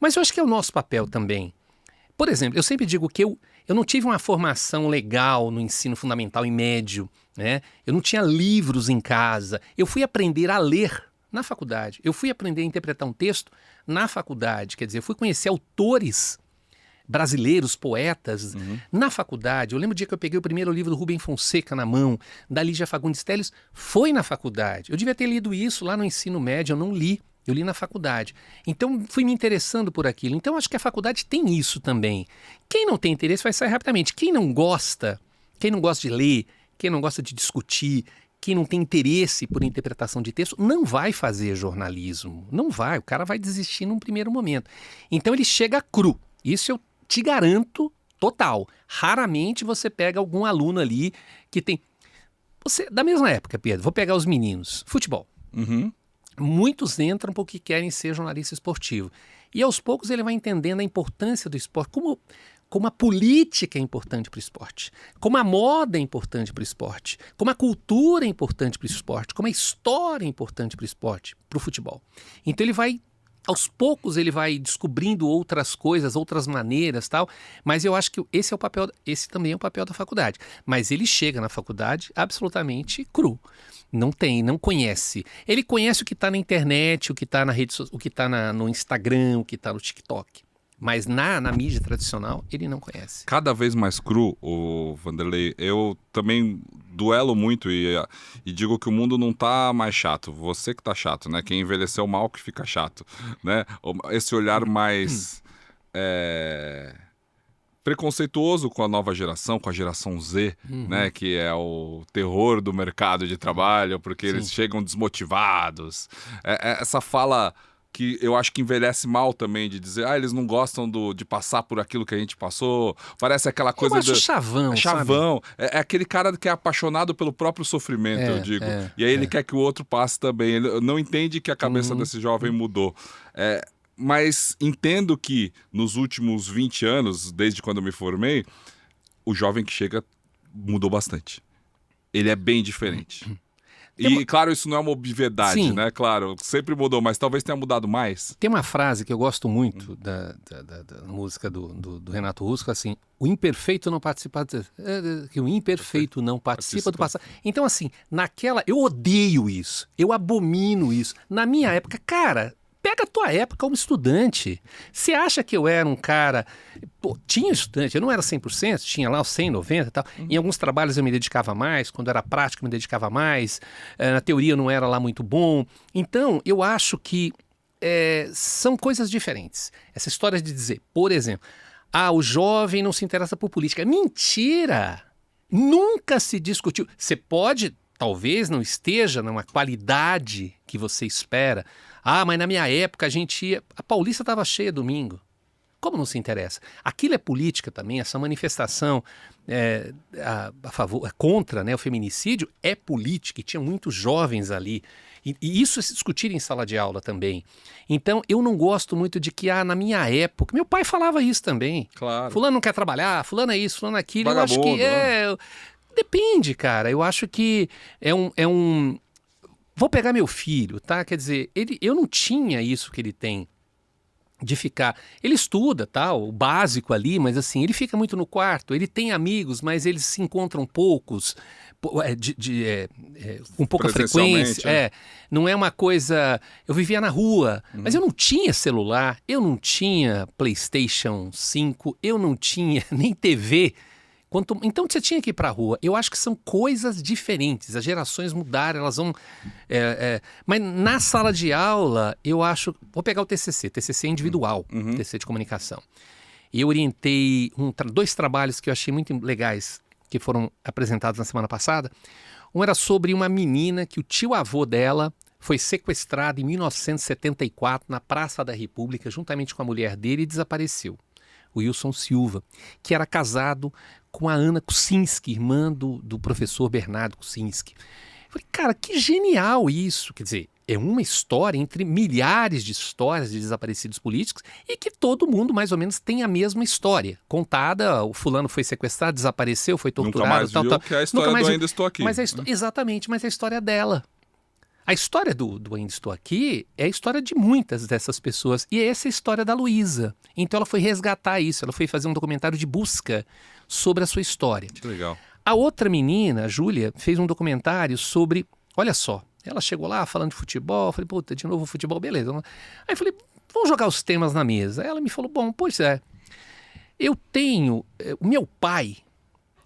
Mas eu acho que é o nosso papel também. Por exemplo, eu sempre digo que eu não tive uma formação legal no ensino fundamental e médio, né? Eu não tinha livros em casa. Eu fui aprender a ler na faculdade. Eu fui aprender a interpretar um texto na faculdade. Quer dizer, eu fui conhecer autores brasileiros, poetas, na faculdade. Eu lembro o dia que eu peguei o primeiro livro do Rubem Fonseca na mão, da Lígia Fagundes Telles, foi na faculdade. Eu devia ter lido isso lá no ensino médio, eu não li. Eu li na faculdade. Então, fui me interessando por aquilo. Então, acho que a faculdade tem isso também. Quem não tem interesse vai sair rapidamente. Quem não gosta de ler, quem não gosta de discutir, quem não tem interesse por interpretação de texto, não vai fazer jornalismo. Não vai. O cara vai desistir num primeiro momento. Então, ele chega cru. Isso eu te garanto total. Raramente você pega algum aluno ali que tem... Da mesma época, Pedro, vou pegar os meninos. Futebol. Muitos entram porque querem ser jornalista esportivo. E aos poucos ele vai entendendo a importância do esporte, como a política é importante para o esporte, como a moda é importante para o esporte, como a cultura é importante para o esporte, como a história é importante para o esporte, para o futebol. Então ele vai, aos poucos ele vai descobrindo outras coisas, outras maneiras, tal, mas eu acho que esse também é o papel da faculdade. Mas ele chega na faculdade absolutamente cru. Não conhece. Ele conhece o que está na internet, o que está na rede, o que está no Instagram, o que está no TikTok. Mas na mídia tradicional, ele não conhece. Cada vez mais cru, o Vanderlei, eu também duelo muito e digo que o mundo não tá mais chato. Você que tá chato, né? Quem envelheceu mal que fica chato, né? Esse olhar mais preconceituoso com a nova geração, com a geração Z, né? Que é o terror do mercado de trabalho, porque eles chegam desmotivados. Essa fala que eu acho que envelhece mal também, de dizer, eles não gostam de passar por aquilo que a gente passou. Parece aquela coisa... Eu acho chavão, chavão. É aquele cara que é apaixonado pelo próprio sofrimento, eu digo. E aí ele quer que o outro passe também. Ele não entende que a cabeça desse jovem mudou. Mas entendo que nos últimos 20 anos, desde quando eu me formei, o jovem que chega mudou bastante. Ele é bem diferente. Claro, isso não é uma obviedade, né? Claro, sempre mudou, mas talvez tenha mudado mais. Tem uma frase que eu gosto muito da música do Renato Russo, assim, o imperfeito não participa... que o imperfeito não participa do passado. Então, assim, eu odeio isso, eu abomino isso. Na minha época, cara... Pega a tua época como estudante. Você acha que eu era um cara... Pô, tinha estudante, eu não era 100%, tinha lá os 100, 90 e tal. Em alguns trabalhos eu me dedicava mais, quando era prático eu me dedicava mais, na teoria eu não era lá muito bom. Então, eu acho que são coisas diferentes. Essa história de dizer, por exemplo, o jovem não se interessa por política. Mentira! Nunca se discutiu. Você pode... Talvez não esteja numa qualidade que você espera. Mas na minha época a gente ia... A Paulista estava cheia domingo. Como não se interessa? Aquilo é política também, essa manifestação contra, né, o feminicídio é política e tinha muitos jovens ali. E isso é se discutir em sala de aula também. Então eu não gosto muito de que na minha época... Meu pai falava isso também. Claro. Fulano não quer trabalhar, fulano é isso, fulano é aquilo. Vagabundo, eu acho que depende, cara. Eu acho que Vou pegar meu filho, tá? Quer dizer, eu não tinha isso que ele tem de ficar... Ele estuda, tá? O básico ali, mas assim, ele fica muito no quarto. Ele tem amigos, mas eles se encontram poucos, com pouca frequência. Não é uma coisa... Eu vivia na rua, mas eu não tinha celular, eu não tinha PlayStation 5, eu não tinha nem TV... Então você tinha que ir para a rua. Eu acho que são coisas diferentes. As gerações mudaram, elas vão... Mas na sala de aula, eu acho... Vou pegar o TCC. TCC é individual, TCC de comunicação. E eu orientei 2 trabalhos que eu achei muito legais, que foram apresentados na semana passada. Um era sobre uma menina que o tio-avô dela foi sequestrado em 1974 na Praça da República, juntamente com a mulher dele, e desapareceu. O Wilson Silva, que era casado com a Ana Kuczynski, irmã do professor Bernardo Kuczynski. Eu falei, cara, que genial isso! Quer dizer, é uma história entre milhares de histórias de desaparecidos políticos e que todo mundo mais ou menos tem a mesma história. Contada, o fulano foi sequestrado, desapareceu, foi torturado. Nunca mais viu, que é a história do Ainda Estou Aqui. Exatamente, mas é a história dela. A história do Ainda Estou Aqui é a história de muitas dessas pessoas. E essa é a história da Luísa. Então ela foi resgatar isso, ela foi fazer um documentário de busca sobre a sua história. Que legal. A outra menina, a Júlia, fez um documentário sobre... Olha só, ela chegou lá falando de futebol, eu falei, puta, de novo futebol, beleza. Aí eu falei, vamos jogar os temas na mesa. Aí ela me falou, bom, pois é, eu tenho...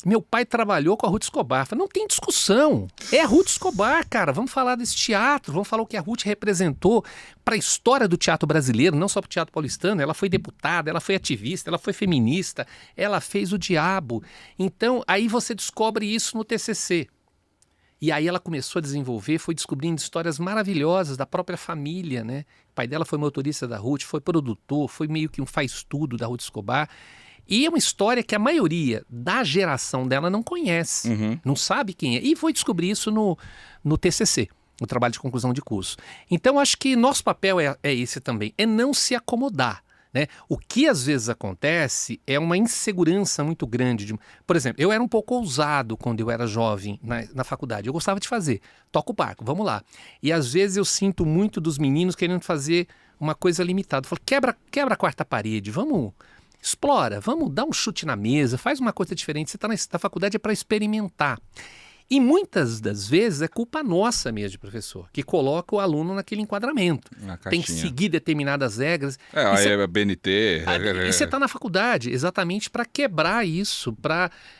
Meu pai trabalhou com a Ruth Escobar. Falei, não tem discussão. É a Ruth Escobar, cara. Vamos falar desse teatro, vamos falar o que a Ruth representou para a história do teatro brasileiro, não só para o teatro paulistano. Ela foi deputada, ela foi ativista, ela foi feminista, ela fez o diabo. Então, aí você descobre isso no TCC. E aí ela começou a desenvolver, foi descobrindo histórias maravilhosas da própria família, né? O pai dela foi motorista da Ruth, foi produtor, foi meio que um faz-tudo da Ruth Escobar. E é uma história que a maioria da geração dela não conhece, não sabe quem é. E foi descobrir isso no TCC, no trabalho de conclusão de curso. Então, acho que nosso papel é esse também, é não se acomodar. Né? O que às vezes acontece é uma insegurança muito grande. Por exemplo, eu era um pouco ousado quando eu era jovem na faculdade. Eu gostava de fazer, toca o barco, vamos lá. E às vezes eu sinto muito dos meninos querendo fazer uma coisa limitada. Eu falo, quebra a quarta parede, vamos... Explora, vamos dar um chute na mesa, faz uma coisa diferente. Você está na faculdade é para experimentar. E muitas das vezes é culpa nossa mesmo, professor, que coloca o aluno naquele enquadramento. Tem que seguir determinadas regras. Aí é BNT. E você está na faculdade exatamente para quebrar isso.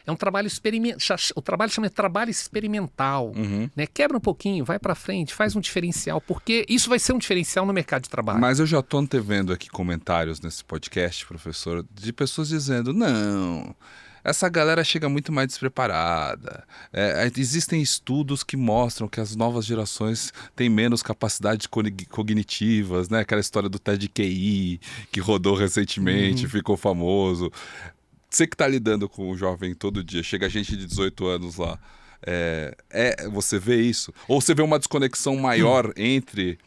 É um trabalho experimental. O trabalho chama de trabalho experimental. Né? Quebra um pouquinho, vai para frente, faz um diferencial, porque isso vai ser um diferencial no mercado de trabalho. Mas eu já estou antevendo aqui comentários nesse podcast, professor, de pessoas dizendo, não... Essa galera chega muito mais despreparada. Existem estudos que mostram que as novas gerações têm menos capacidades cognitivas, né? Aquela história do TED-QI, que rodou recentemente, ficou famoso. Você que está lidando com o jovem todo dia, chega gente de 18 anos lá, você vê isso? Ou você vê uma desconexão maior entre...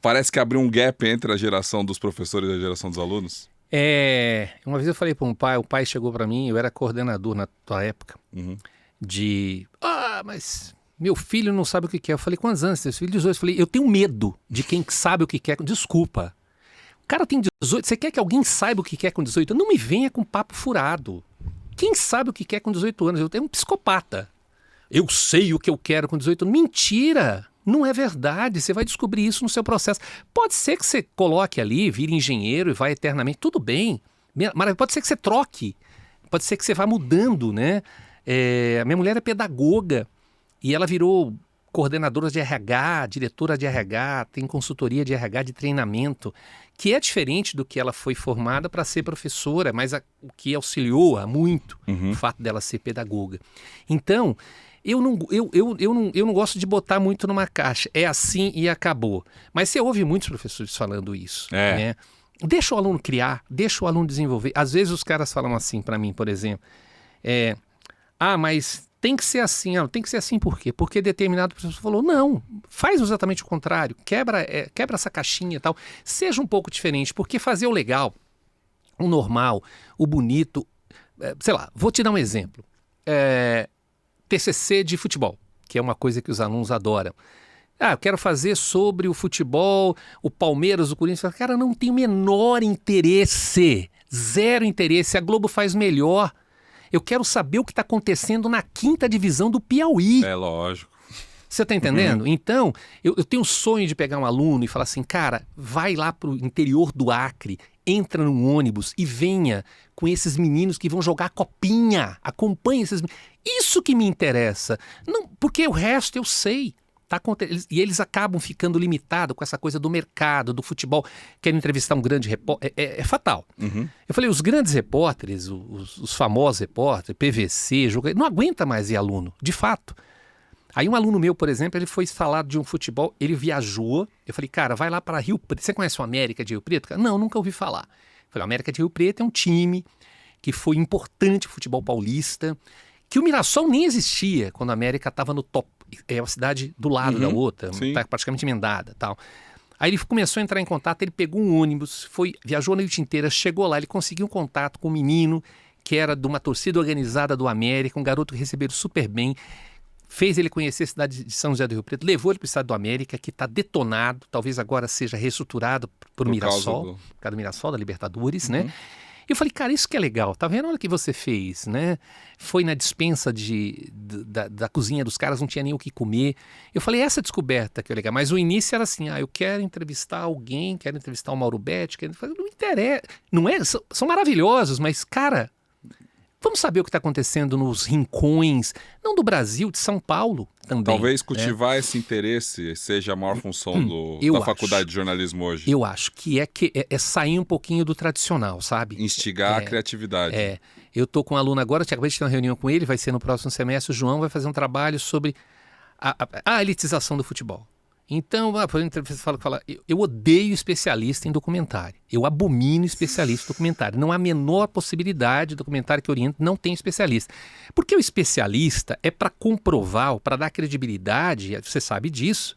Parece que abriu um gap entre a geração dos professores e a geração dos alunos? Uma vez eu falei para um pai, o pai chegou para mim, eu era coordenador na tua época, mas meu filho não sabe o que quer. Eu falei, quantos anos tem seu filho? 18. Eu falei, eu tenho medo de quem sabe o que quer. Desculpa, o cara tem 18, você quer que alguém saiba o que quer com 18? Não me venha com papo furado. Quem sabe o que quer com 18 anos? Eu tenho um psicopata. Eu sei o que eu quero com 18 anos. Mentira! Não é verdade, você vai descobrir isso no seu processo. Pode ser que você coloque ali, vire engenheiro e vai eternamente, tudo bem. Mas pode ser que você troque, pode ser que você vá mudando, né? A minha mulher é pedagoga e ela virou coordenadora de RH, diretora de RH, tem consultoria de RH de treinamento, que é diferente do que ela foi formada para ser professora, mas o que auxiliou-a muito, o fato dela ser pedagoga. Então... Eu não gosto de botar muito numa caixa. É assim e acabou. Mas você ouve muitos professores falando isso. Né? Deixa o aluno criar, deixa o aluno desenvolver. Às vezes os caras falam assim para mim, por exemplo. Mas tem que ser assim. Tem que ser assim por quê? Porque determinado professor falou, não, faz exatamente o contrário. Quebra essa caixinha e tal. Seja um pouco diferente, porque fazer o legal, o normal, o bonito... sei lá, vou te dar um exemplo. TCC de futebol, que é uma coisa que os alunos adoram. Eu quero fazer sobre o futebol, o Palmeiras, o Corinthians. Cara, não tem o menor interesse, zero interesse. A Globo faz melhor. Eu quero saber o que está acontecendo na 5ª divisão do Piauí. É lógico. Você está entendendo? Então, eu tenho o sonho de pegar um aluno e falar assim, cara, vai lá para o interior do Acre, entra num ônibus e venha com esses meninos que vão jogar copinha. Acompanhe esses meninos. Isso que me interessa. Não, porque o resto eu sei. E eles acabam ficando limitados com essa coisa do mercado, do futebol. Querem entrevistar um grande repórter. É fatal. Eu falei, os grandes repórteres, os famosos repórteres, PVC, não aguenta mais ir aluno, de fato. Aí um aluno meu, por exemplo, ele foi falar de um futebol, ele viajou, eu falei, cara, vai lá para Rio Preto. Você conhece o América de Rio Preto? Cara, não, nunca ouvi falar. Eu falei, o América de Rio Preto é um time que foi importante no futebol paulista, que o Mirassol nem existia quando a América estava no top. É uma cidade do lado da outra, tá praticamente emendada, tal. Aí ele começou a entrar em contato, ele pegou um ônibus, viajou a noite inteira, chegou lá, ele conseguiu um contato com um menino que era de uma torcida organizada do América, um garoto que recebeu super bem. fez ele conhecer a cidade de São José do Rio Preto, levou ele para o estado do América, que está detonado, talvez agora seja reestruturado por Mirassol, por causa do Mirassol, da Libertadores, né? E eu falei, cara, isso que é legal, tá vendo? Olha o que você fez, né? Foi na despensa da cozinha dos caras, não tinha nem o que comer. Eu falei, essa descoberta que é legal. Mas o início era assim, eu quero entrevistar alguém, quero entrevistar o Mauro Betti, não interessa, não é? São maravilhosos, mas, cara, vamos saber o que está acontecendo nos rincões, não do Brasil, de São Paulo também. Talvez cultivar esse interesse seja a maior função da faculdade de jornalismo hoje. Eu acho que é sair um pouquinho do tradicional, sabe? Instigar a criatividade. Eu estou com um aluno agora, acabei de ter uma reunião com ele, vai ser no próximo semestre, o João vai fazer um trabalho sobre a elitização do futebol. Então, por exemplo, eu odeio especialista em documentário. Eu abomino especialista em documentário. Não há a menor possibilidade de documentário que oriente não tem especialista. Porque o especialista é para comprovar, para dar credibilidade, você sabe disso,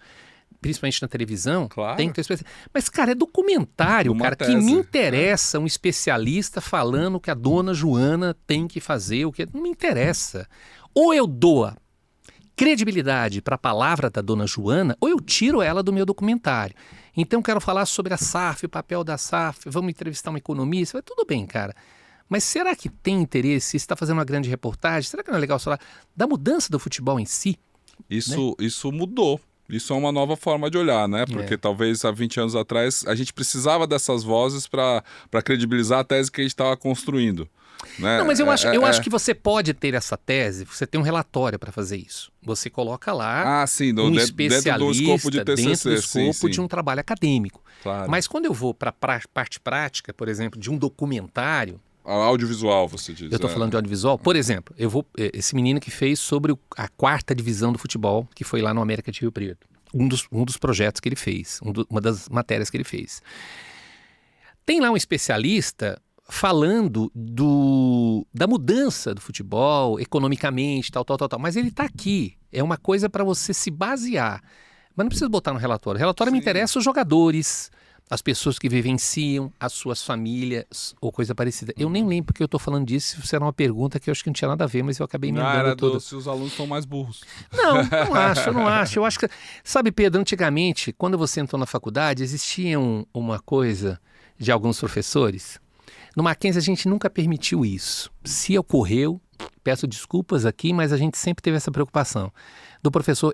principalmente na televisão, claro. Tem que ter especialista. Mas, cara, é documentário, cara, que me interessa um especialista falando que a dona Joana tem que fazer, o que não me interessa. Ou eu dou credibilidade para a palavra da dona Joana, ou eu tiro ela do meu documentário. Então, quero falar sobre a SAF, o papel da SAF, vamos entrevistar um economista, tudo bem, cara. Mas será que tem interesse? Se está fazendo uma grande reportagem, será que não é legal falar da mudança do futebol em si? Isso mudou. Isso é uma nova forma de olhar, né? Porque talvez há 20 anos atrás a gente precisava dessas vozes para credibilizar a tese que a gente estava construindo. Né? Não, mas eu acho que você pode ter essa tese, você tem um relatório para fazer isso. Você coloca lá um especialista dentro do escopo de TCC, dentro do escopo de um trabalho acadêmico. Claro. Mas quando eu vou para a parte prática, por exemplo, de um documentário... Audiovisual, você diz. Eu estou falando de audiovisual. Por exemplo, esse menino que fez sobre a 4ª divisão do futebol, que foi lá no América de Rio Preto. Um dos projetos que ele fez, uma das matérias que ele fez. Tem lá um especialista falando da mudança do futebol, economicamente, tal. Mas ele está aqui. É uma coisa para você se basear. Mas não precisa botar no relatório. O relatório me interessa os jogadores, as pessoas que vivenciam, as suas famílias ou coisa parecida. Eu nem lembro porque eu estou falando disso, isso era uma pergunta que eu acho que não tinha nada a ver, mas eu acabei me lembrando toda. Se os alunos são mais burros. Não acho. Eu acho que... Sabe, Pedro, antigamente, quando você entrou na faculdade, existia uma coisa de alguns professores. No Mackenzie a gente nunca permitiu isso. Se ocorreu, peço desculpas aqui, mas a gente sempre teve essa preocupação. Do professor,